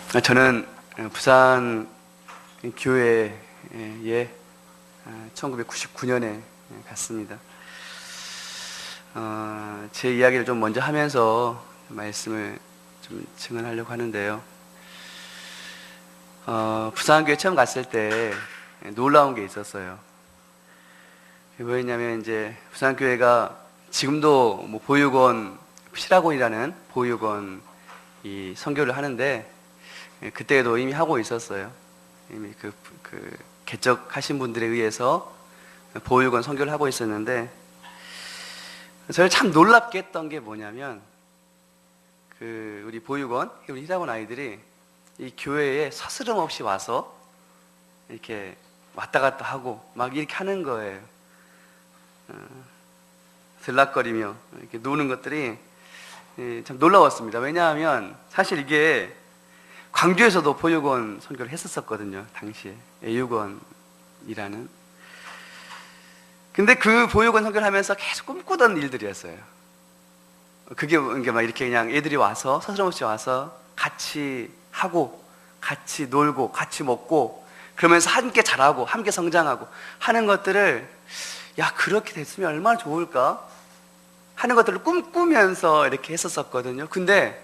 저는 부산 교회에 1999년에 갔습니다. 제 이야기를 좀 먼저 하면서 말씀을 좀 증언하려고 하는데요. 부산교회 처음 갔을 때 놀라운 게 있었어요. 뭐였냐면, 이제 부산교회가 지금도 뭐 보육원, 실학원이라는 보육원 이 선교를 하는데, 그때도 이미 하고 있었어요. 이미 그 개척하신 분들에 의해서 보육원 선교를 하고 있었는데, 저를 참 놀랍게 했던 게 뭐냐면, 우리 보육원, 우리 희락원 아이들이 이 교회에 서스럼 없이 와서 이렇게 왔다 갔다 하고 막 이렇게 하는 거예요. 들락거리며 이렇게 노는 것들이 참 놀라웠습니다. 왜냐하면 사실 이게 광주에서도 보육원 선교를 했었거든요. 당시에 애육원이라는. 근데 그 보육원 선교를 하면서 계속 꿈꾸던 일들이었어요. 그게 막 이렇게 그냥 애들이 와서 서스럼없이 와서 같이 하고 같이 놀고 같이 먹고 그러면서 함께 자라고 함께 성장하고 하는 것들을, 야, 그렇게 됐으면 얼마나 좋을까 하는 것들을 꿈꾸면서 이렇게 했었거든요. 근데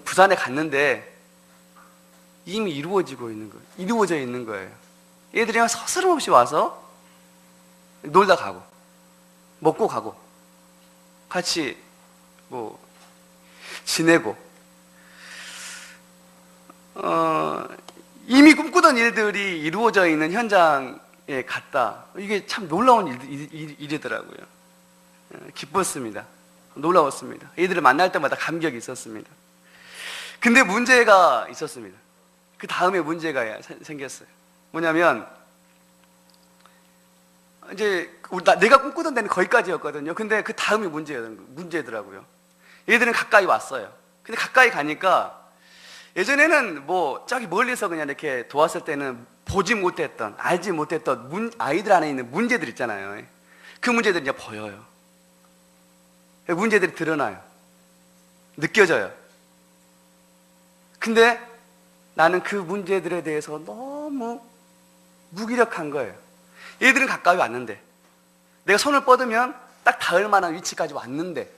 부산에 갔는데 이미 이루어져 있는 거예요. 애들이랑 서스럼없이 와서 놀다 가고 먹고 가고 같이 뭐 지내고, 이미 꿈꾸던 일들이 이루어져 있는 현장에 갔다. 이게 참 놀라운 일이더라고요. 기뻤습니다. 놀라웠습니다. 애들을 만날 때마다 감격이 있었습니다. 근데 문제가 있었습니다. 그 다음에 문제가 생겼어요. 뭐냐면, 이제 내가 꿈꾸던 데는 거기까지였거든요. 근데 그 다음이 문제더라고요. 얘들은 가까이 왔어요. 근데 가까이 가니까, 예전에는 뭐 저기 멀리서 그냥 이렇게 도왔을 때는 보지 못했던, 알지 못했던 아이들 안에 있는 문제들 있잖아요. 그 문제들이 이제 보여요. 문제들이 드러나요. 느껴져요. 근데 나는 그 문제들에 대해서 너무 무기력한 거예요. 얘들은 가까이 왔는데, 내가 손을 뻗으면 딱 닿을 만한 위치까지 왔는데,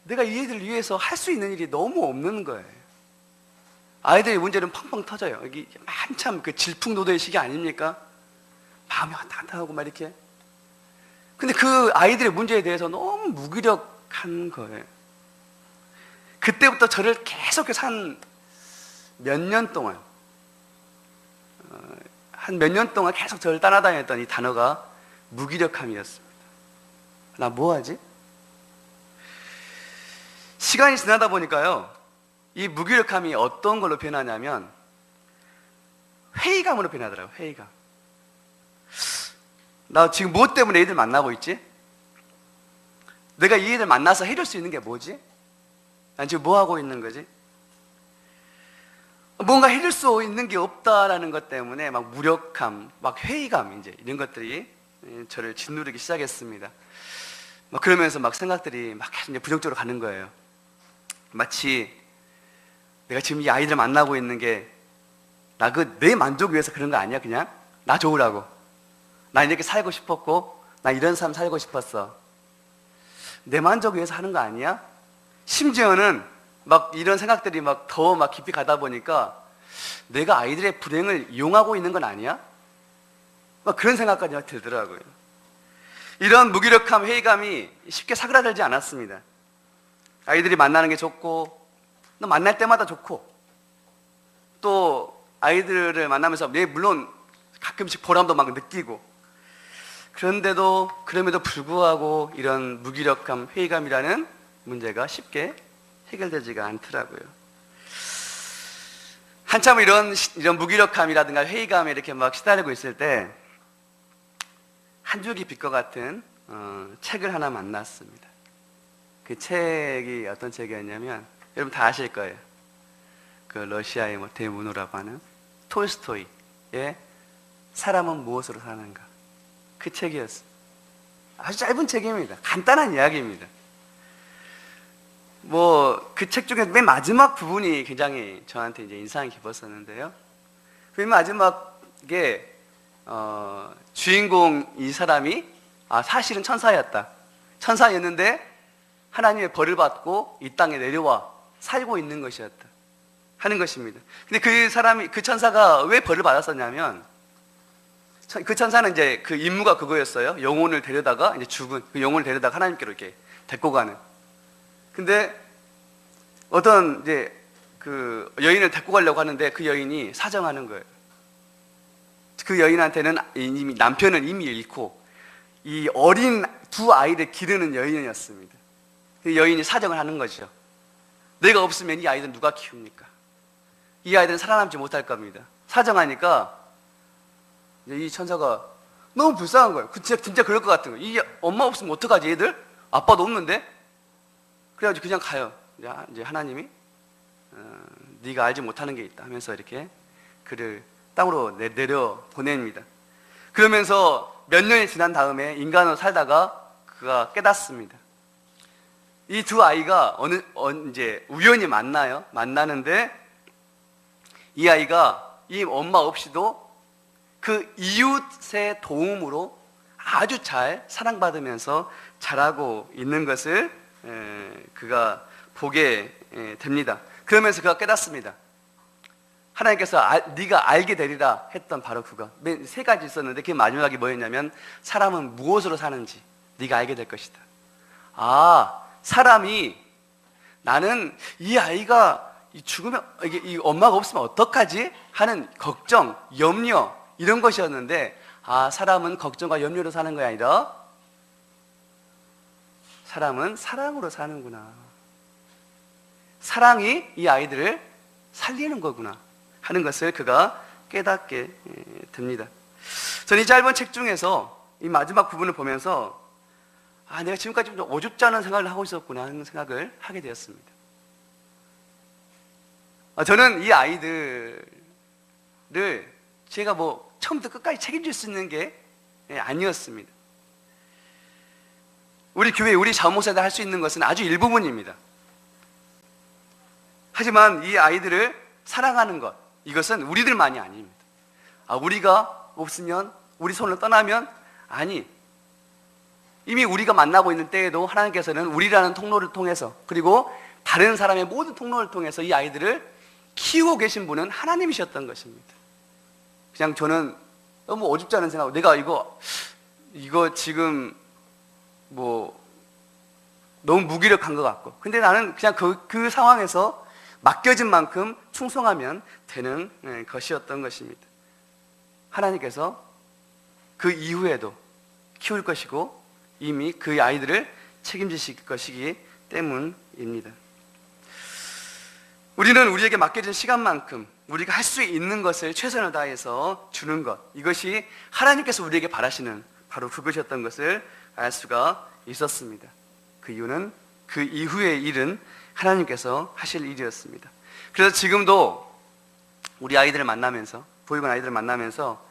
내가 이 애들을 위해서 할 수 있는 일이 너무 없는 거예요. 아이들의 문제는 펑펑 터져요. 여기 한참 그 질풍노도의 시기 아닙니까? 마음이 왔다 갔다 하고 막 이렇게. 근데 그 아이들의 문제에 대해서 너무 무기력한 거예요. 그때부터 저를 계속해서 한 몇 년 동안 계속 저를 따라다녔던 이 단어가 무기력함이었습니다. 나 뭐하지? 시간이 지나다 보니까요, 이 무기력함이 어떤 걸로 변하냐면 회의감으로 변하더라고요. 회의감. 나 지금 무엇 때문에 애들 만나고 있지? 내가 이 애들 만나서 해줄 수 있는 게 뭐지? 난 지금 뭐 하고 있는 거지? 뭔가 해줄 수 있는 게 없다라는 것 때문에 막 무력함, 막 회의감, 이제 이런 것들이 저를 짓누르기 시작했습니다. 막 그러면서 막 생각들이 막 계속 부정적으로 가는 거예요. 마치 내가 지금 이 아이들 만나고 있는 게 내 만족 위해서 그런 거 아니야? 그냥 나 좋으라고. 나 이렇게 살고 싶었고, 나 이런 삶 살고 싶었어. 내 만족 위해서 하는 거 아니야? 심지어는 막 이런 생각들이 막 더 막 깊이 가다 보니까 내가 아이들의 불행을 이용하고 있는 건 아니야? 막 그런 생각까지 들더라고요. 이런 무기력함, 회의감이 쉽게 사그라들지 않았습니다. 아이들이 만나는 게 좋고, 또 만날 때마다 좋고, 또 아이들을 만나면서 물론 가끔씩 보람도 막 느끼고, 그럼에도 불구하고 이런 무기력함, 회의감이라는 문제가 쉽게 해결되지가 않더라고요. 한참 이런 무기력함이라든가 회의감에 이렇게 막 시달리고 있을 때 한 줄기 빛과 같은 책을 하나 만났습니다. 그 책이 어떤 책이었냐면, 여러분 다 아실 거예요. 그 러시아의 대문호라고 하는 톨스토이의 사람은 무엇으로 사는가, 그 책이었어요. 아주 짧은 책입니다. 간단한 이야기입니다. 뭐 그 책 중에 맨 마지막 부분이 굉장히 저한테 이제 인상이 깊었었는데요. 맨 마지막에 주인공 이 사람이 사실은 천사였다. 천사였는데 하나님의 벌을 받고 이 땅에 내려와 살고 있는 것이었다 하는 것입니다. 근데 그 천사가 왜 벌을 받았었냐면, 그 천사는 이제 그 임무가 그거였어요. 영혼을 데려다가 이제 죽은 그 영혼을 데려다가 하나님께로 이렇게 데리고 가는. 근데 어떤 이제 그 여인을 데리고 가려고 하는데 그 여인이 사정하는 거예요. 그 여인한테는 이미 남편을 이미 잃고 이 어린 두 아이를 기르는 여인이었습니다. 그 여인이 사정을 하는 거죠. 내가 없으면 이 아이들은 누가 키웁니까? 이 아이들은 살아남지 못할 겁니다. 사정하니까 이 천사가 너무 불쌍한 거예요. 진짜 그럴 것 같은 거예요. 이 엄마 없으면 어떡하지 얘들? 아빠도 없는데? 그래가지고 그냥 가요. 이제 하나님이 네가 알지 못하는 게 있다 하면서 이렇게 그를 땅으로 내려 보냅니다. 그러면서 몇 년이 지난 다음에 인간으로 살다가 그가 깨닫습니다. 이 두 아이가 이제 우연히 만나요. 만나는데 이 아이가 이 엄마 없이도 그 이웃의 도움으로 아주 잘 사랑받으면서 자라고 있는 것을 그가 보게 됩니다. 그러면서 그가 깨닫습니다. 하나님께서 네가 알게 되리라 했던 바로 그거. 맨 세 가지 있었는데 그 마지막이 뭐였냐면, 사람은 무엇으로 사는지 네가 알게 될 것이다. 사람이 나는 이 아이가 죽으면 이 엄마가 없으면 어떡하지 하는 걱정, 염려 이런 것이었는데, 사람은 걱정과 염려로 사는 것이 아니라 사람은 사랑으로 사는구나. 사랑이 이 아이들을 살리는 거구나 하는 것을 그가 깨닫게 됩니다. 저는 이 짧은 책 중에서 이 마지막 부분을 보면서 내가 지금까지 좀 어줍지 않은 생각을 하고 있었구나 하는 생각을 하게 되었습니다. 저는 이 아이들을 제가 뭐 처음부터 끝까지 책임질 수 있는 게 아니었습니다. 우리 교회, 우리 자원목사들 할 수 있는 것은 아주 일부분입니다. 하지만 이 아이들을 사랑하는 것, 이것은 우리들만이 아닙니다. 우리가 없으면, 우리 손을 떠나면, 이미 우리가 만나고 있는 때에도 하나님께서는 우리라는 통로를 통해서, 그리고 다른 사람의 모든 통로를 통해서 이 아이들을 키우고 계신 분은 하나님이셨던 것입니다. 그냥 저는 너무 어줍지 않은 생각, 내가 이거 지금 뭐 너무 무기력한 것 같고, 근데 나는 그냥 그 상황에서 맡겨진 만큼 충성하면 되는 것이었던 것입니다. 하나님께서 그 이후에도 키울 것이고 이미 그 아이들을 책임지실 것이기 때문입니다. 우리는 우리에게 맡겨진 시간만큼 우리가 할 수 있는 것을 최선을 다해서 주는 것, 이것이 하나님께서 우리에게 바라시는 바로 그것이었던 것을 알 수가 있었습니다. 그 이유는 그 이후의 일은 하나님께서 하실 일이었습니다. 그래서 지금도 우리 아이들을 만나면서, 보육원 아이들을 만나면서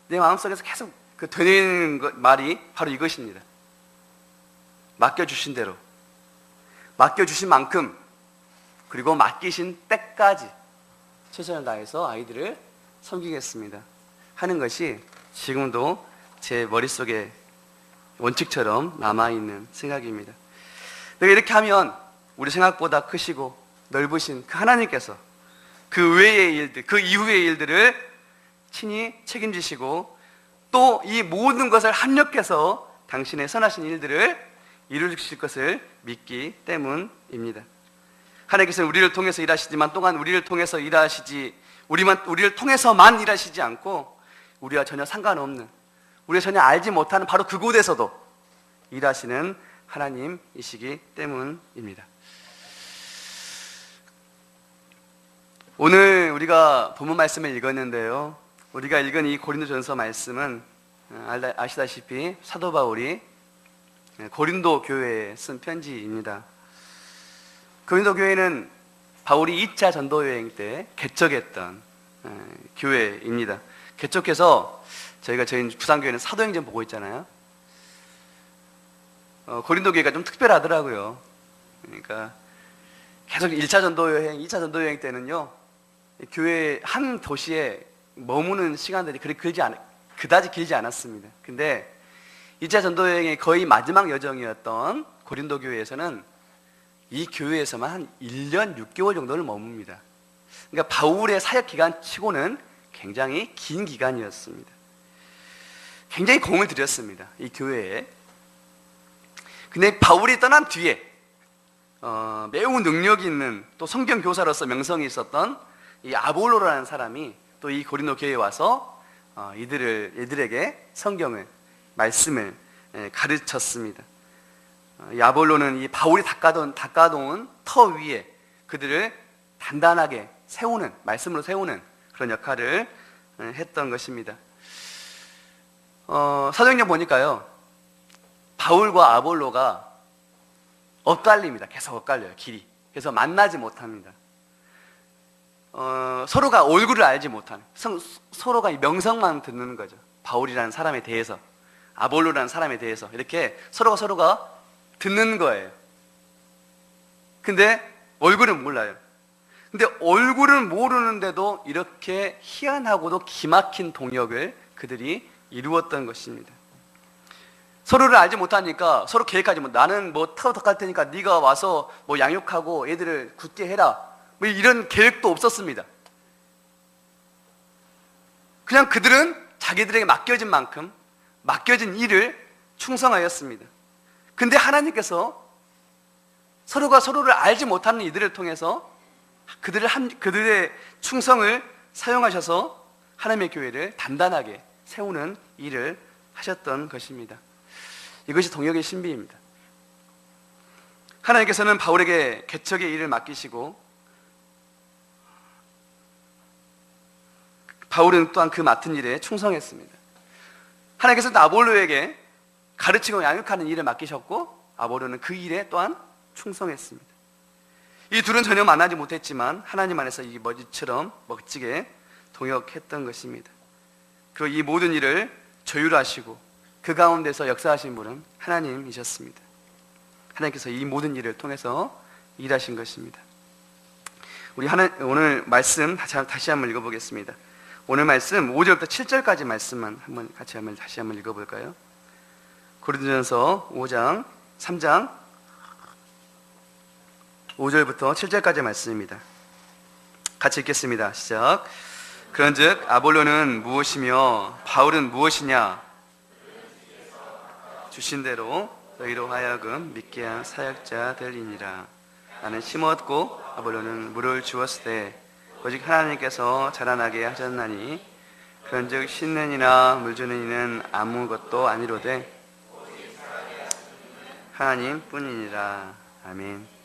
내 마음속에서 계속 되뇌이는 말이 바로 이것입니다. 맡겨주신 대로, 맡겨주신 만큼, 그리고 맡기신 때까지 최선을 다해서 아이들을 섬기겠습니다 하는 것이 지금도 제 머릿속에 원칙처럼 남아있는 생각입니다. 내가 이렇게 하면 우리 생각보다 크시고 넓으신 그 하나님께서 그 외의 일들, 그 이후의 일들을 친히 책임지시고 또 이 모든 것을 합력해서 당신의 선하신 일들을 이루실 것을 믿기 때문입니다. 하나님께서는 우리를 통해서 일하시지만 또한 우리를 통해서 우리를 통해서만 일하시지 않고 우리와 전혀 상관없는, 우리가 전혀 알지 못하는 바로 그곳에서도 일하시는 하나님이시기 때문입니다. 오늘 우리가 본문 말씀을 읽었는데요, 우리가 읽은 이 고린도전서 말씀은 아시다시피 사도 바울이 고린도 교회에 쓴 편지입니다. 고린도 교회는 바울이 2차 전도 여행 때 개척했던 교회입니다. 개척해서 저희 부산교회는 사도행전 보고 있잖아요. 고린도 교회가 좀 특별하더라고요. 그러니까 계속 1차 전도 여행, 2차 전도 여행 때는요, 교회 한 도시에 머무는 시간들이 그다지 길지 않았습니다. 근데 2차 전도 여행의 거의 마지막 여정이었던 고린도 교회에서는 이 교회에서만 한 1년 6개월 정도를 머뭅니다. 그러니까 바울의 사역 기간 치고는 굉장히 긴 기간이었습니다. 굉장히 공을 들였습니다, 이 교회에. 근데 바울이 떠난 뒤에 매우 능력이 있는, 또 성경 교사로서 명성이 있었던 이 아볼로라는 사람이 또 이 고린도 교회에 와서 이들에게 성경을, 말씀을 가르쳤습니다. 이 아볼로는 이 바울이 닦아놓은 터 위에 그들을 단단하게 세우는, 말씀으로 세우는 그런 역할을 했던 것입니다. 사도행전 보니까요, 바울과 아볼로가 엇갈립니다. 계속 엇갈려요, 길이. 그래서 만나지 못합니다. 서로가 얼굴을 알지 못하는, 서로가 명성만 듣는 거죠. 바울이라는 사람에 대해서, 아볼로라는 사람에 대해서 이렇게 서로가 듣는 거예요. 근데 얼굴은 몰라요. 근데 얼굴은 모르는데도 이렇게 희한하고도 기막힌 동역을 그들이 이루었던 것입니다. 서로를 알지 못하니까 서로 계획하지 못. 나는 뭐 타고 갈 테니까 네가 와서 뭐 양육하고 애들을 굳게 해라, 뭐 이런 계획도 없었습니다. 그냥 그들은 자기들에게 맡겨진 만큼, 맡겨진 일을 충성하였습니다. 근데 하나님께서 서로가 서로를 알지 못하는 이들을 통해서 그들의 충성을 사용하셔서 하나님의 교회를 단단하게 세우는 일을 하셨던 것입니다. 이것이 동역의 신비입니다. 하나님께서는 바울에게 개척의 일을 맡기시고, 바울은 또한 그 맡은 일에 충성했습니다. 하나님께서는 아볼로에게 가르치고 양육하는 일을 맡기셨고, 아볼로는 그 일에 또한 충성했습니다. 이 둘은 전혀 만나지 못했지만 하나님 안에서 이 머지처럼 멋지게 동역했던 것입니다. 그리고 이 모든 일을 조율하시고 그 가운데서 역사하신 분은 하나님이셨습니다. 하나님께서 이 모든 일을 통해서 일하신 것입니다. 우리 오늘 말씀 다시 한번 읽어보겠습니다. 오늘 말씀 5절부터 7절까지 말씀만 다시 한번 읽어볼까요? 고린도전서 5장 3장 5절부터 7절까지 말씀입니다. 같이 읽겠습니다. 시작. 그런즉 아볼로는 무엇이며 바울은 무엇이냐? 주신 대로 너희로 하여금 믿게 한 사역자들이니라. 나는 심었고 아볼로는 물을 주었을 때 오직 하나님께서 자라나게 하셨나니, 그런즉 심는 이나 물 주는 이는 아무것도 아니로되 하나님뿐이니라. 아멘.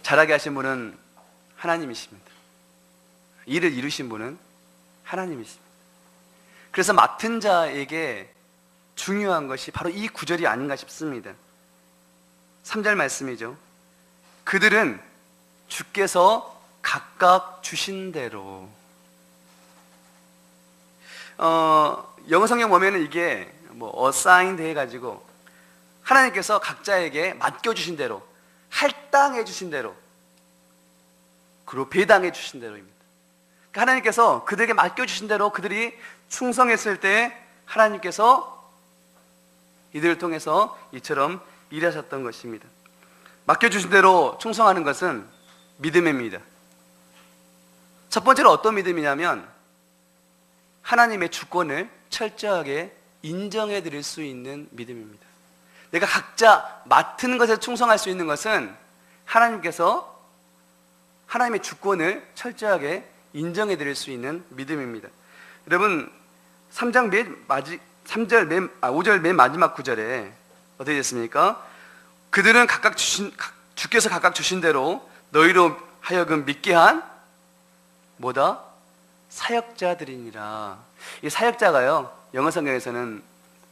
자라게 하신 분은 하나님이십니다. 일을 이루신 분은 하나님이십니다. 그래서 맡은 자에게 중요한 것이 바로 이 구절이 아닌가 싶습니다. 3절 말씀이죠. 그들은 주께서 각각 주신 대로. 영어 성경 보면은 이게 뭐 assigned 해가지고 하나님께서 각자에게 맡겨주신 대로, 할당해 주신 대로, 그리고 배당해 주신 대로입니다. 그러니까 하나님께서 그들에게 맡겨주신 대로 그들이 충성했을 때 하나님께서 이들을 통해서 이처럼 일하셨던 것입니다. 맡겨주신 대로 충성하는 것은 믿음입니다. 첫 번째로 어떤 믿음이냐면 하나님의 주권을 철저하게 인정해 드릴 수 있는 믿음입니다. 내가 각자 맡은 것에 충성할 수 있는 것은 하나님께서 하나님의 주권을 철저하게 인정해 드릴 수 있는 믿음입니다. 여러분 5절 맨 마지막 구절에 어떻게 됐습니까? 그들은 주께서 각각 주신 대로 너희로 하여금 믿게 한 뭐다? 사역자들이니라. 이 사역자가요, 영어 성경에서는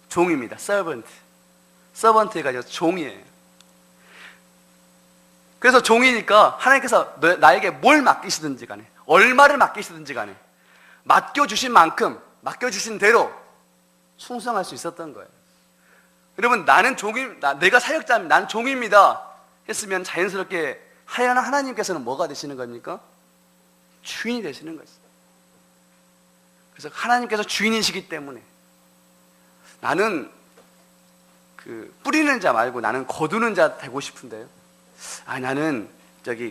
종입니다. 서번트 해가지고 종이에요. 그래서 종이니까 하나님께서 나에게 뭘 맡기시든지 간에, 얼마를 맡기시든지 간에 맡겨주신 만큼, 맡겨주신 대로 충성할 수 있었던 거예요. 여러분, 내가 사역자입니다. 나는 종입니다. 했으면 자연스럽게 하나님께서는 뭐가 되시는 겁니까? 주인이 되시는 것이죠. 그래서 하나님께서 주인이시기 때문에 나는 뿌리는 자 말고 나는 거두는 자 되고 싶은데요. 나는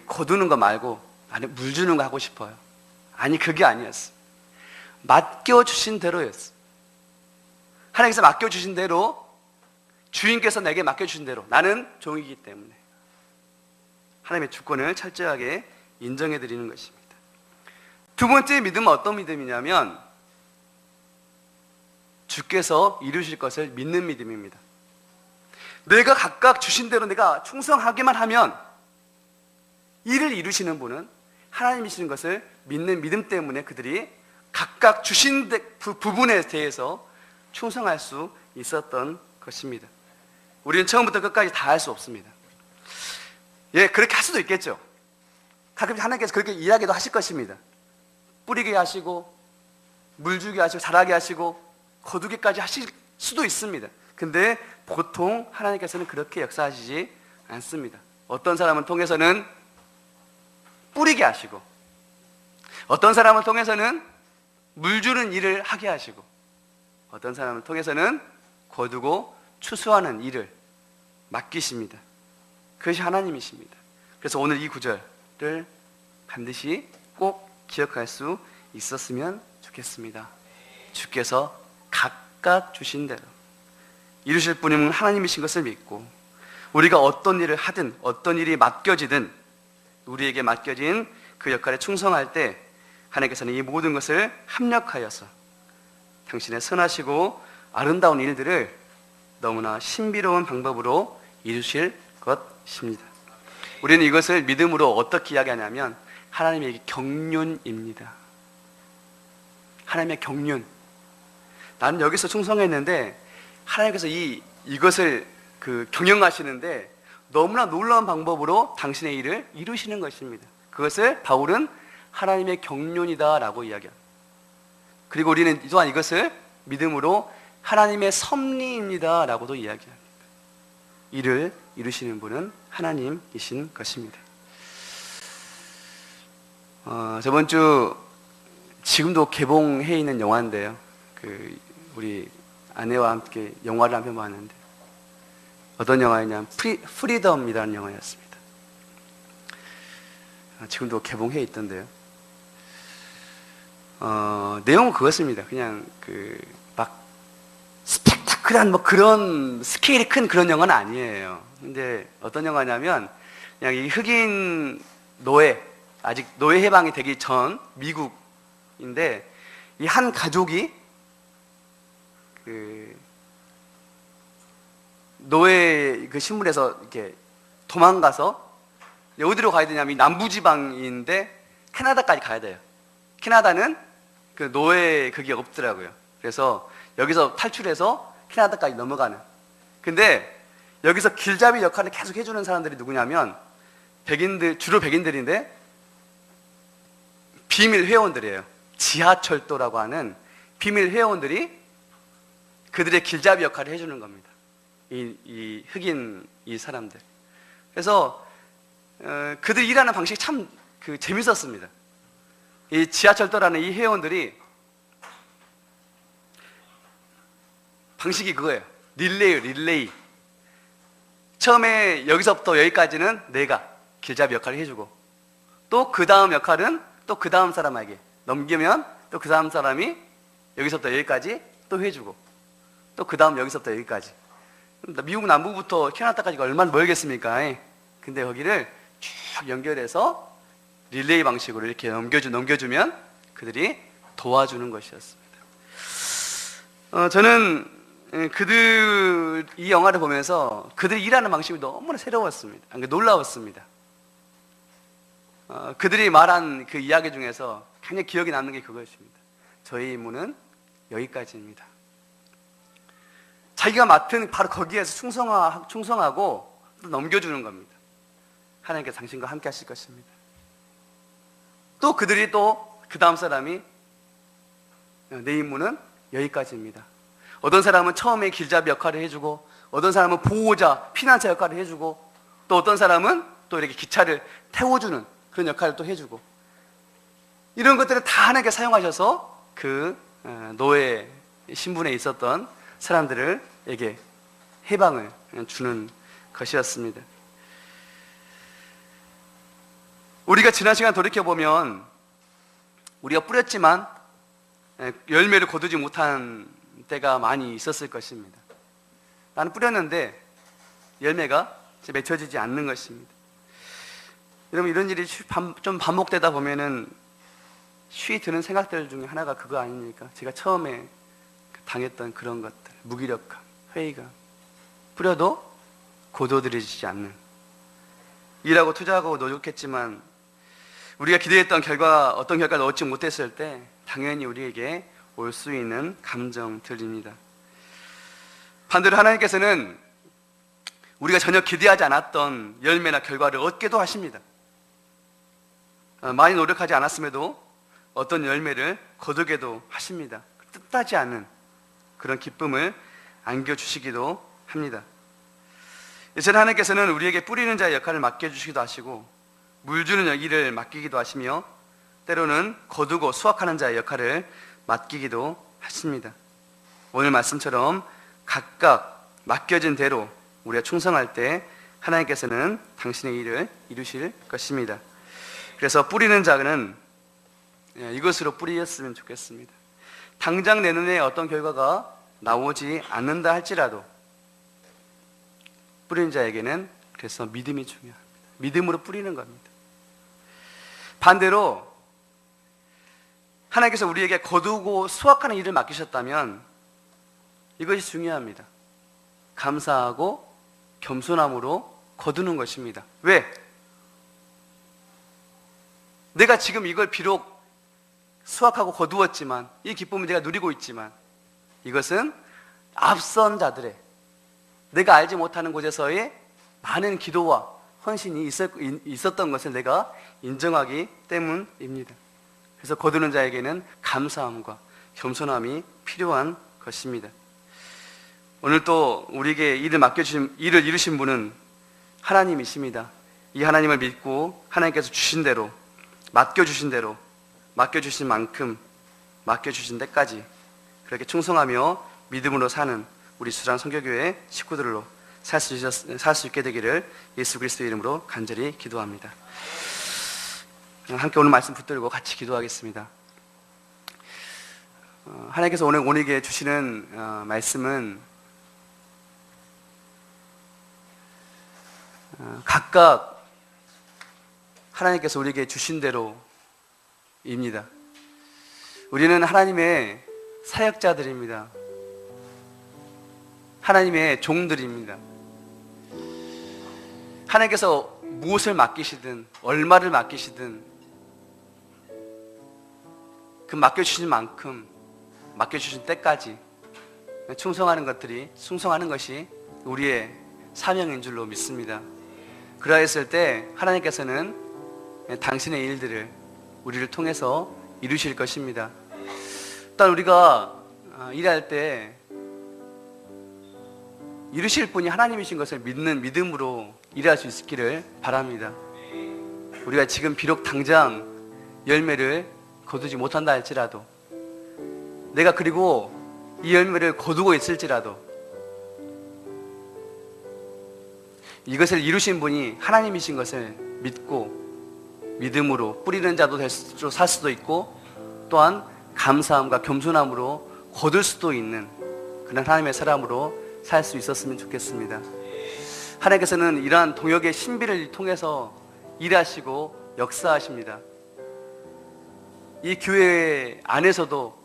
거두는 거 말고 나는 물 주는 거 하고 싶어요. 아니, 그게 아니었어. 맡겨주신 대로였어. 하나님께서 맡겨주신 대로, 주인께서 내게 맡겨주신 대로 나는 종이기 때문에 하나님의 주권을 철저하게 인정해 드리는 것입니다. 두 번째 믿음은 어떤 믿음이냐면 주께서 이루실 것을 믿는 믿음입니다. 내가 각각 주신 대로 내가 충성하기만 하면 일을 이루시는 분은 하나님이시는 것을 믿는 믿음 때문에 그들이 각각 주신 부분에 대해서 충성할 수 있었던 것입니다. 우리는 처음부터 끝까지 다 할 수 없습니다. 그렇게 할 수도 있겠죠. 가끔 하나님께서 그렇게 이야기도 하실 것입니다. 뿌리게 하시고 물 주게 하시고 자라게 하시고 거두기까지 하실 수도 있습니다. 근데 보통 하나님께서는 그렇게 역사하시지 않습니다. 어떤 사람을 통해서는 뿌리게 하시고 어떤 사람을 통해서는 물 주는 일을 하게 하시고 어떤 사람을 통해서는 거두고 추수하는 일을 맡기십니다. 그것이 하나님이십니다. 그래서 오늘 이 구절을 반드시 꼭 기억할 수 있었으면 좋겠습니다. 주께서 각각 주신 대로 이루실 분은 하나님이신 것을 믿고 우리가 어떤 일을 하든 어떤 일이 맡겨지든 우리에게 맡겨진 그 역할에 충성할 때 하나님께서는 이 모든 것을 합력하여서 당신의 선하시고 아름다운 일들을 너무나 신비로운 방법으로 이루실 것입니다. 우리는 이것을 믿음으로 어떻게 이야기하냐면 하나님의 경륜입니다. 하나님의 경륜. 나는 여기서 충성했는데 하나님께서 이것을 경영하시는데 너무나 놀라운 방법으로 당신의 일을 이루시는 것입니다. 그것을 바울은 하나님의 경륜이다라고 이야기합니다. 그리고 우리는 또한 이것을 믿음으로 하나님의 섭리입니다라고도 이야기합니다. 이를 이루시는 분은 하나님이신 것입니다. 저번 주 지금도 개봉해 있는 영화인데요. 우리 아내와 함께 영화를 한 편 봤는데 어떤 영화였냐면 프리덤이라는 영화였습니다. 지금도 개봉해 있던데요. 내용은 그것입니다. 그냥 막 스펙타클한 그런 스케일이 큰 그런 영화는 아니에요. 근데 어떤 영화냐면 그냥 이 흑인 노예, 아직 노예 해방이 되기 전 미국인데 이 한 가족이 노예 신문에서 이렇게 도망가서 어디로 가야 되냐면 남부지방인데 캐나다까지 가야 돼요. 캐나다는 노예 그게 없더라고요. 그래서 여기서 탈출해서 캐나다까지 넘어가는. 근데 여기서 길잡이 역할을 계속 해주는 사람들이 누구냐면 주로 백인들인데 비밀 회원들이에요. 지하철도라고 하는 비밀 회원들이 그들의 길잡이 역할을 해주는 겁니다. 이 흑인 이 사람들. 그래서 그들이 일하는 방식이 참 재밌었습니다. 이 지하철도라는 이 회원들이 방식이 그거예요. 릴레이. 처음에 여기서부터 여기까지는 내가 길잡이 역할을 해주고 또 그 다음 역할은 또 그 다음 사람에게 넘기면 또 그 다음 사람이 여기서부터 여기까지 또 해주고 또 그 다음 여기서부터 여기까지. 미국 남부부터 캐나다까지가 얼마나 멀겠습니까? 근데 거기를 쭉 연결해서 릴레이 방식으로 이렇게 넘겨주면 그들이 도와주는 것이었습니다. 저는 이 영화를 보면서 그들이 일하는 방식이 너무나 새로웠습니다. 놀라웠습니다. 그들이 말한 그 이야기 중에서 굉장히 기억에 남는 게 그것입니다. 저희 임무는 여기까지입니다. 자기가 맡은 바로 거기에서 충성하고 또 넘겨주는 겁니다. 하나님께서 당신과 함께 하실 것입니다. 또 그들이 또 그 다음 사람이 내 임무는 여기까지입니다. 어떤 사람은 처음에 길잡이 역할을 해주고 어떤 사람은 보호자, 피난처 역할을 해주고 또 어떤 사람은 또 이렇게 기차를 태워주는 그런 역할을 또 해주고, 이런 것들을 다 하나님께 사용하셔서 그 노예 신분에 있었던 사람들에게 해방을 주는 것이었습니다. 우리가 지난 시간 돌이켜보면 우리가 뿌렸지만 열매를 거두지 못한 때가 많이 있었을 것입니다. 나는 뿌렸는데 열매가 맺혀지지 않는 것입니다. 여러분, 이런 일이 좀 반복되다 보면은 쉬이 드는 생각들 중에 하나가 그거 아닙니까? 제가 처음에 당했던 그런 것들, 무기력감, 회의감, 뿌려도 고도들여지지 않는, 일하고 투자하고 노력했지만 우리가 기대했던 결과, 어떤 결과를 얻지 못했을 때 당연히 우리에게 올 수 있는 감정들입니다. 반대로 하나님께서는 우리가 전혀 기대하지 않았던 열매나 결과를 얻게도 하십니다. 많이 노력하지 않았음에도 어떤 열매를 거두게도 하십니다. 뜻하지 않은 그런 기쁨을 안겨주시기도 합니다. 이제는 하나님께서는 우리에게 뿌리는 자의 역할을 맡겨주시기도 하시고, 물 주는 일을 맡기기도 하시며, 때로는 거두고 수확하는 자의 역할을 맡기기도 하십니다. 오늘 말씀처럼 각각 맡겨진 대로 우리가 충성할 때 하나님께서는 당신의 일을 이루실 것입니다. 그래서 뿌리는 자는 이것으로 뿌리였으면 좋겠습니다. 당장 내 눈에 어떤 결과가 나오지 않는다 할지라도 뿌리는 자에게는 그래서 믿음이 중요합니다. 믿음으로 뿌리는 겁니다. 반대로 하나님께서 우리에게 거두고 수확하는 일을 맡기셨다면 이것이 중요합니다. 감사하고 겸손함으로 거두는 것입니다. 왜? 내가 지금 이걸 비록 수확하고 거두었지만, 이 기쁨을 내가 누리고 있지만, 이것은 앞선 자들의, 내가 알지 못하는 곳에서의 많은 기도와 헌신이 있었던 것을 내가 인정하기 때문입니다. 그래서 거두는 자에게는 감사함과 겸손함이 필요한 것입니다. 오늘 또 우리에게 일을 이루신 분은 하나님이십니다. 이 하나님을 믿고 하나님께서 주신 대로, 맡겨주신 대로, 맡겨주신 만큼, 맡겨주신 데까지 그렇게 충성하며 믿음으로 사는 우리 수란 선교교회 식구들로 살 수 있게 되기를 예수 그리스도의 이름으로 간절히 기도합니다. 함께 오늘 말씀 붙들고 같이 기도하겠습니다. 하나님께서 오늘 우리에게 주시는 말씀은 각각 하나님께서 우리에게 주신 대로입니다. 우리는 하나님의 사역자들입니다. 하나님의 종들입니다. 하나님께서 무엇을 맡기시든 얼마를 맡기시든 그 맡겨주신 만큼, 맡겨주신 때까지 충성하는 것이 우리의 사명인 줄로 믿습니다. 그러했을 때 하나님께서는 당신의 일들을 우리를 통해서 이루실 것입니다. 일단 우리가 일할 때 이루실 분이 하나님이신 것을 믿는 믿음으로 일할 수 있기를 바랍니다. 우리가 지금 비록 당장 열매를 거두지 못한다 할지라도, 내가 그리고 이 열매를 거두고 있을지라도 이것을 이루신 분이 하나님이신 것을 믿고 믿음으로 뿌리는 자도 살 수도 있고, 또한 감사함과 겸손함으로 거둘 수도 있는 그런 하나님의 사람으로 살 수 있었으면 좋겠습니다. 하나님께서는 이러한 동역의 신비를 통해서 일하시고 역사하십니다. 이 교회 안에서도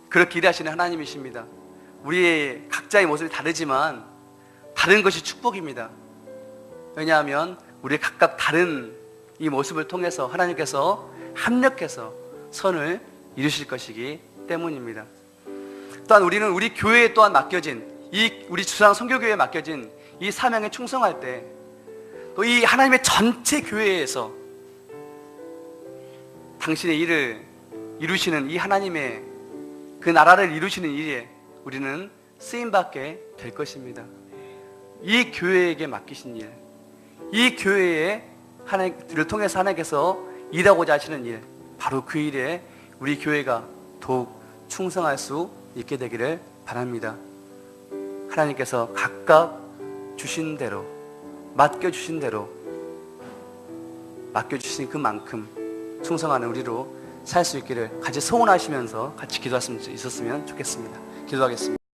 그렇게 일하시는 하나님이십니다. 우리의 각자의 모습이 다르지만 다른 것이 축복입니다. 왜냐하면 우리 각각 다른 이 모습을 통해서 하나님께서 합력해서 선을 이루실 것이기 때문입니다. 또한 우리는 우리 교회에 또한 맡겨진, 우리 주상 선교교회에 맡겨진 이 사명에 충성할 때, 또 이 하나님의 전체 교회에서 당신의 일을 이루시는 이 하나님의 그 나라를 이루시는 일에 우리는 쓰임받게 될 것입니다. 이 교회에게 맡기신 일, 이 교회에 하나님을 통해서 하나님께서 일하고자 하시는 일, 바로 그 일에 우리 교회가 더욱 충성할 수 있게 되기를 바랍니다. 하나님께서 각각 주신 대로, 맡겨주신 대로, 맡겨주신 그만큼 충성하는 우리로 살 수 있기를 같이 소원하시면서 같이 기도했으면 좋겠습니다. 기도하겠습니다.